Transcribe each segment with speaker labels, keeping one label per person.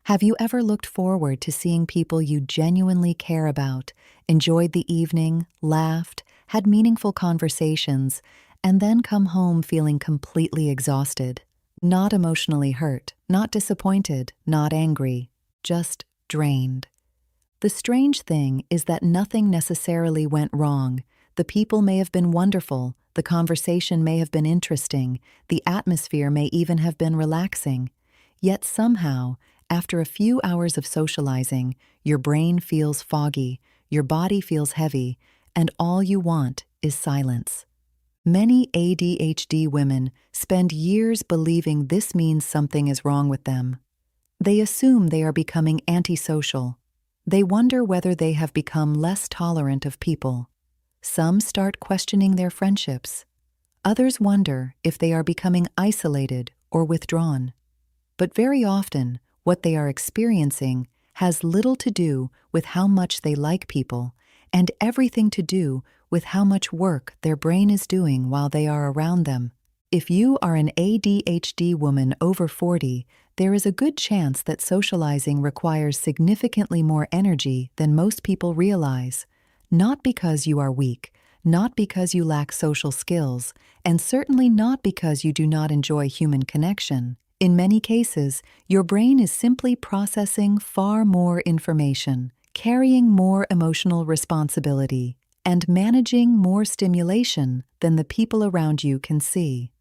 Speaker 1: Have you ever looked forward to seeing people you genuinely care about, enjoyed the evening, laughed, had meaningful conversations, and then come home feeling completely exhausted? Not emotionally hurt, not disappointed, not angry, just drained. The strange thing is that nothing necessarily went wrong. The people may have been wonderful, the conversation may have been interesting, the atmosphere may even have been relaxing. Yet somehow, after a few hours of socializing, your brain feels foggy, your body feels heavy, and all you want is silence. Many ADHD women spend years believing this means something is wrong with them. They assume they are becoming antisocial. They wonder whether they have become less tolerant of people. Some start questioning their friendships. Others wonder if they are becoming isolated or withdrawn. But very often, what they are experiencing has little to do with how much they like people and everything to do with how much work their brain is doing while they are around them. If you are an ADHD woman over 40, there is a good chance that socializing requires significantly more energy than most people realize. Not because you are weak, not because you lack social skills, and certainly not because you do not enjoy human connection. In many cases, your brain is simply processing far more information, carrying more emotional responsibility, and managing more stimulation than the people around you can see.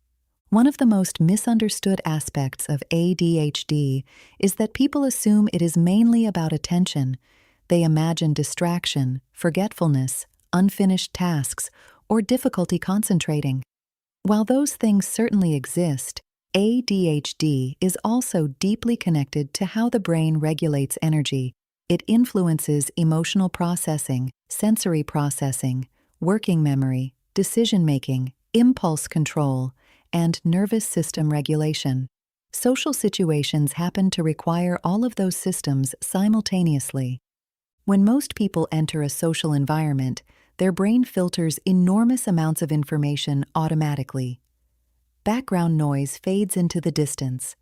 Speaker 1: One of the most misunderstood aspects of ADHD is that people assume it is mainly about attention. They imagine distraction, forgetfulness, unfinished tasks, or difficulty concentrating. While those things certainly exist, ADHD is also deeply connected to how the brain regulates energy. It influences emotional processing, sensory processing, working memory, decision-making, impulse control, and nervous system regulation. Social situations happen to require all of those systems simultaneously. When most people enter a social environment, their brain filters enormous amounts of information automatically. Background noise fades into the distance.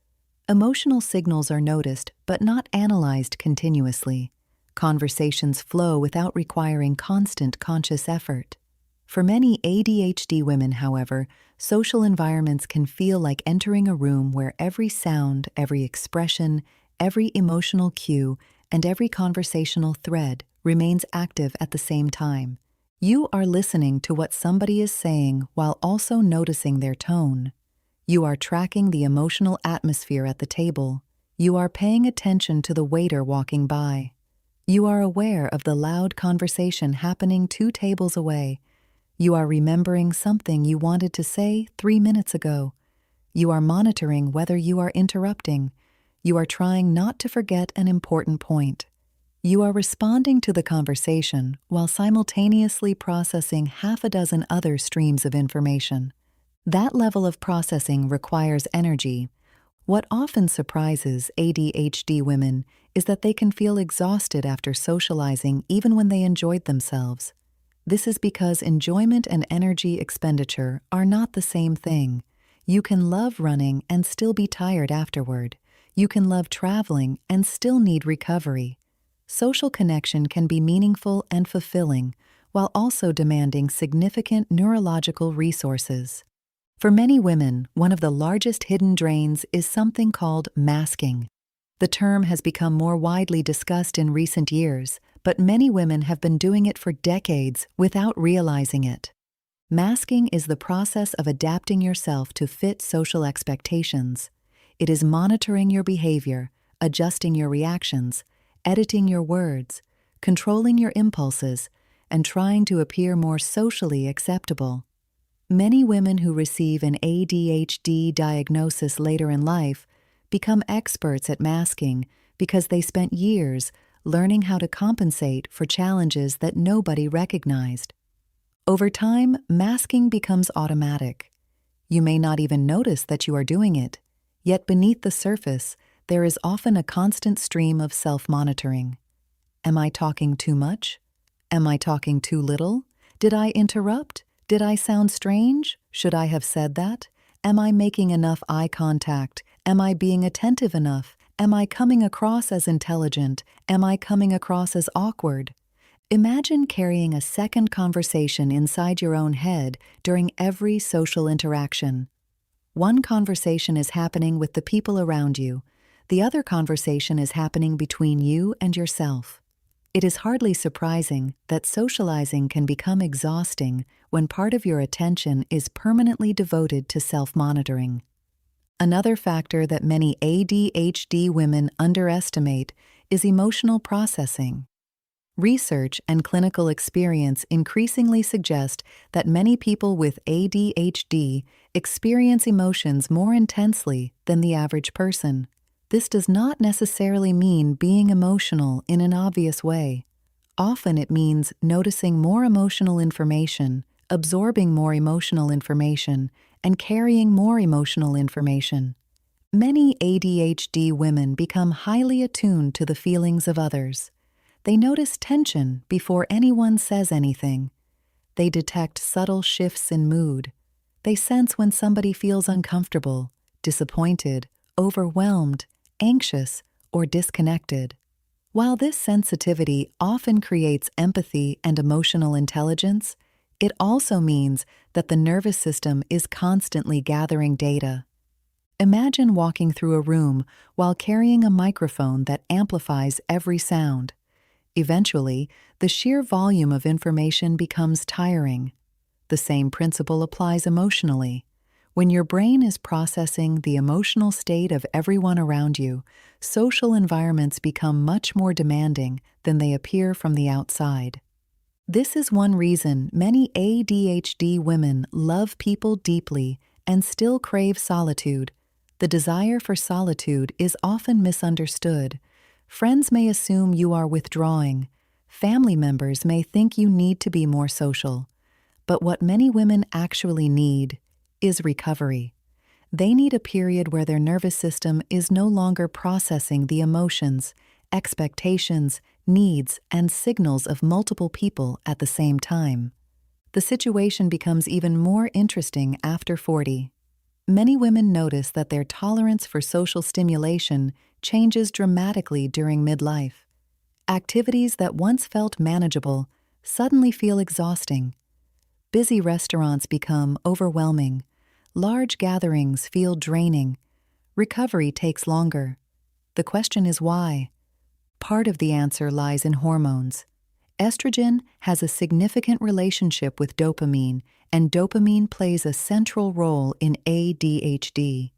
Speaker 1: Emotional signals are noticed but not analyzed continuously. Conversations flow without requiring constant conscious effort. For many ADHD women, however, social environments can feel like entering a room where every sound, every expression, every emotional cue, and every conversational thread remains active at the same time. You are listening to what somebody is saying while also noticing their tone. You are tracking the emotional atmosphere at the table. You are paying attention to the waiter walking by. You are aware of the loud conversation happening 2 tables away. You are remembering something you wanted to say 3 minutes ago. You are monitoring whether you are interrupting. You are trying not to forget an important point. You are responding to the conversation while simultaneously processing half a dozen other streams of information. That level of processing requires energy. What often surprises ADHD women is that they can feel exhausted after socializing even when they enjoyed themselves. This is because enjoyment and energy expenditure are not the same thing. You can love running and still be tired afterward. You can love traveling and still need recovery. Social connection can be meaningful and fulfilling, while also demanding significant neurological resources. For many women, one of the largest hidden drains is something called masking. The term has become more widely discussed in recent years, but many women have been doing it for decades without realizing it. Masking is the process of adapting yourself to fit social expectations. It is monitoring your behavior, adjusting your reactions, editing your words, controlling your impulses, and trying to appear more socially acceptable. Many women who receive an ADHD diagnosis later in life become experts at masking because they spent years learning how to compensate for challenges that nobody recognized. Over time, masking becomes automatic. You may not even notice that you are doing it, yet beneath the surface, there is often a constant stream of self-monitoring. Am I talking too much? Am I talking too little? Did I interrupt? Did I sound strange? Should I have said that? Am I making enough eye contact? Am I being attentive enough? Am I coming across as intelligent? Am I coming across as awkward? Imagine carrying a second conversation inside your own head during every social interaction. One conversation is happening with the people around you. The other conversation is happening between you and yourself. It is hardly surprising that socializing can become exhausting when part of your attention is permanently devoted to self-monitoring. Another factor that many ADHD women underestimate is emotional processing. Research and clinical experience increasingly suggest that many people with ADHD experience emotions more intensely than the average person. This does not necessarily mean being emotional in an obvious way. Often it means noticing more emotional information, absorbing more emotional information, and carrying more emotional information. Many ADHD women become highly attuned to the feelings of others. They notice tension before anyone says anything. They detect subtle shifts in mood. They sense when somebody feels uncomfortable, disappointed, overwhelmed, anxious, or disconnected. While this sensitivity often creates empathy and emotional intelligence, it also means that the nervous system is constantly gathering data. Imagine walking through a room while carrying a microphone that amplifies every sound. Eventually, the sheer volume of information becomes tiring. The same principle applies emotionally. When your brain is processing the emotional state of everyone around you, social environments become much more demanding than they appear from the outside. This is one reason many ADHD women love people deeply and still crave solitude. The desire for solitude is often misunderstood. Friends may assume you are withdrawing. Family members may think you need to be more social. But what many women actually need is recovery. They need a period where their nervous system is no longer processing the emotions, expectations, needs, and signals of multiple people at the same time. The situation becomes even more interesting after 40. Many women notice that their tolerance for social stimulation changes dramatically during midlife. Activities that once felt manageable suddenly feel exhausting. Busy restaurants become overwhelming. Large gatherings feel draining. Recovery takes longer. The question is why? Part of the answer lies in hormones. Estrogen has a significant relationship with dopamine, and dopamine plays a central role in ADHD.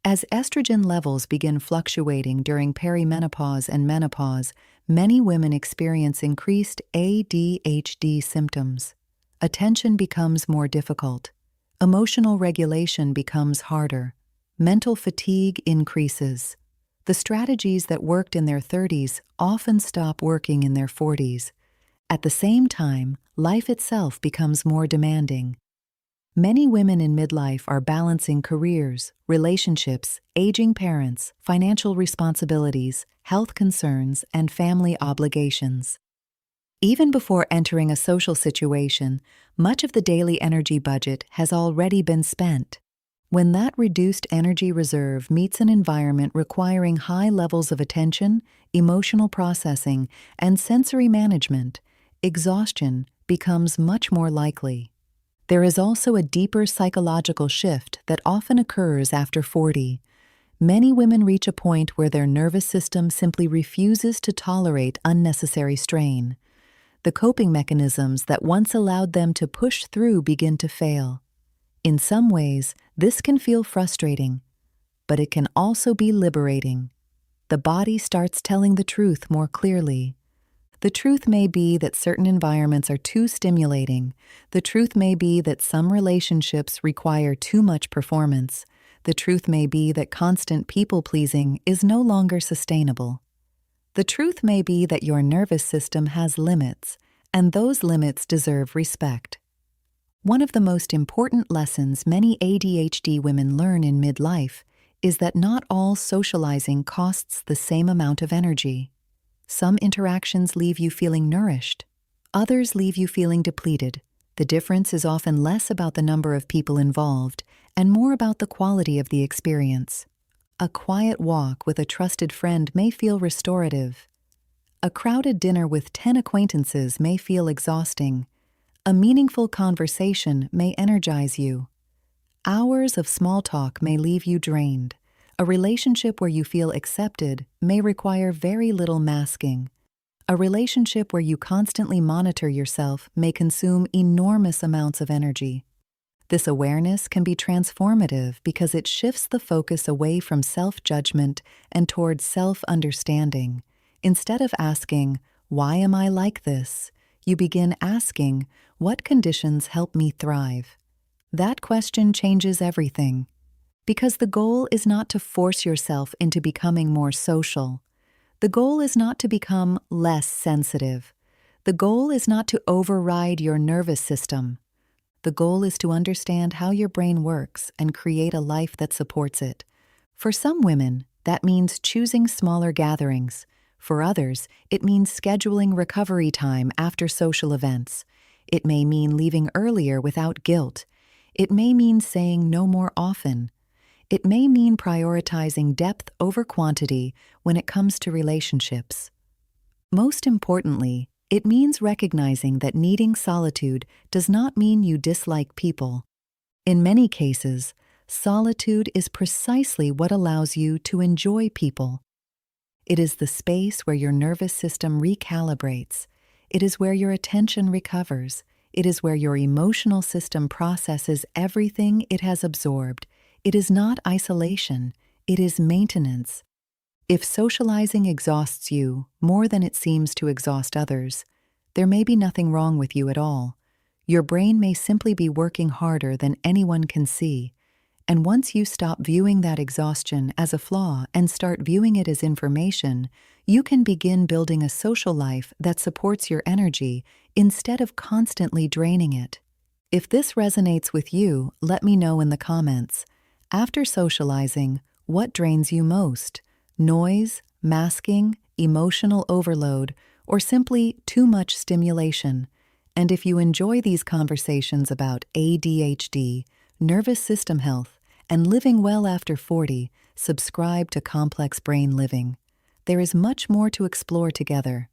Speaker 1: As estrogen levels begin fluctuating during perimenopause and menopause, many women experience increased ADHD symptoms. Attention becomes more difficult. Emotional regulation becomes harder. Mental fatigue increases. The strategies that worked in their 30s often stop working in their 40s. At the same time, life itself becomes more demanding. Many women in midlife are balancing careers, relationships, aging parents, financial responsibilities, health concerns, and family obligations. Even before entering a social situation, much of the daily energy budget has already been spent. When that reduced energy reserve meets an environment requiring high levels of attention, emotional processing, and sensory management, exhaustion becomes much more likely. There is also a deeper psychological shift that often occurs after 40. Many women reach a point where their nervous system simply refuses to tolerate unnecessary strain. The coping mechanisms that once allowed them to push through begin to fail. In some ways, this can feel frustrating, but it can also be liberating. The body starts telling the truth more clearly. The truth may be that certain environments are too stimulating. The truth may be that some relationships require too much performance. The truth may be that constant people-pleasing is no longer sustainable. The truth may be that your nervous system has limits, and those limits deserve respect. One of the most important lessons many ADHD women learn in midlife is that not all socializing costs the same amount of energy. Some interactions leave you feeling nourished. Others leave you feeling depleted. The difference is often less about the number of people involved and more about the quality of the experience. A quiet walk with a trusted friend may feel restorative. A crowded dinner with 10 acquaintances may feel exhausting. A meaningful conversation may energize you. Hours of small talk may leave you drained. A relationship where you feel accepted may require very little masking. A relationship where you constantly monitor yourself may consume enormous amounts of energy. This awareness can be transformative because it shifts the focus away from self-judgment and towards self-understanding. Instead of asking, "Why am I like this?" you begin asking, "What conditions help me thrive?" That question changes everything. Because the goal is not to force yourself into becoming more social. The goal is not to become less sensitive. The goal is not to override your nervous system. The goal is to understand how your brain works and create a life that supports it. For some women, that means choosing smaller gatherings. For others, it means scheduling recovery time after social events. It may mean leaving earlier without guilt. It may mean saying no more often. It may mean prioritizing depth over quantity when it comes to relationships. Most importantly, it means recognizing that needing solitude does not mean you dislike people. In many cases, solitude is precisely what allows you to enjoy people. It is the space where your nervous system recalibrates. It is where your attention recovers. It is where your emotional system processes everything it has absorbed. It is not isolation, it is maintenance. If socializing exhausts you more than it seems to exhaust others, there may be nothing wrong with you at all. Your brain may simply be working harder than anyone can see. And once you stop viewing that exhaustion as a flaw and start viewing it as information, you can begin building a social life that supports your energy instead of constantly draining it. If this resonates with you, let me know in the comments. After socializing, what drains you most? Noise, masking, emotional overload, or simply too much stimulation? And if you enjoy these conversations about ADHD, nervous system health, and living well after 40, subscribe to Complex Brain Living. There is much more to explore together.